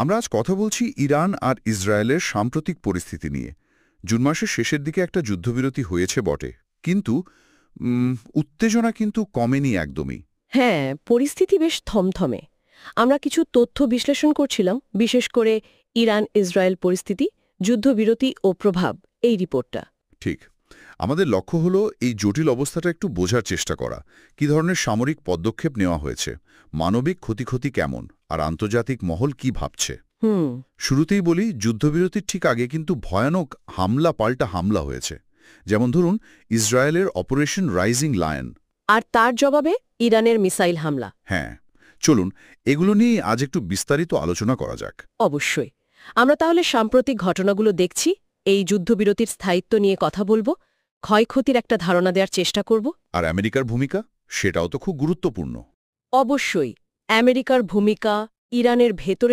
আমরা আজ কথা বলছি ইরান আর ইসরায়েলের সাম্প্রতিক পরিস্থিতি নিয়ে। জুন মাসের শেষের দিকে একটা যুদ্ধবিরতি হয়েছে বটে, কিন্তু উত্তেজনা কিন্তু কমেনি একদমই। হ্যাঁ, পরিস্থিতি বেশ থমথমে। আমরা কিছু তথ্য বিশ্লেষণ করছিলাম, বিশেষ করে ইরান ইসরায়েল পরিস্থিতি, যুদ্ধবিরতি ও প্রভাব, এই রিপোর্টটা। ঠিক। আমাদের লক্ষ্য হলো এই জটিল অবস্থাটা একটু বোঝার চেষ্টা করা। কি ধরনের সামরিক পদক্ষেপ নেওয়া হয়েছে, মানবিক ক্ষতি কেমন, আর আন্তর্জাতিক মহল কি ভাবছে। শুরুতেই বলি, যুদ্ধবিরতির ঠিক আগে কিন্তু ভয়ানক পাল্টা হামলা হয়েছে। যেমন ধরুন, ইসরায়েলের অপারেশন রাইজিং লায়ন। আর তার জবাবে ইরানের মিসাইল হামলা। হ্যাঁ, চলুন এগুলো নিয়ে আজ একটু বিস্তারিত আলোচনা করা যাক। অবশ্যই। আমরা তাহলে সাম্প্রতিক ঘটনাগুলো দেখছি, এই যুদ্ধবিরতির স্থায়িত্ব নিয়ে কথা বলবো, ক্ষয়ক্ষতির একটা ধারণা দেওয়ার চেষ্টা করব। আর আমেরিকার ভূমিকা, সেটাও তো খুব গুরুত্বপূর্ণ। অবশ্যই। আমেরিকার ভূমিকা, ইরানের ভেতরে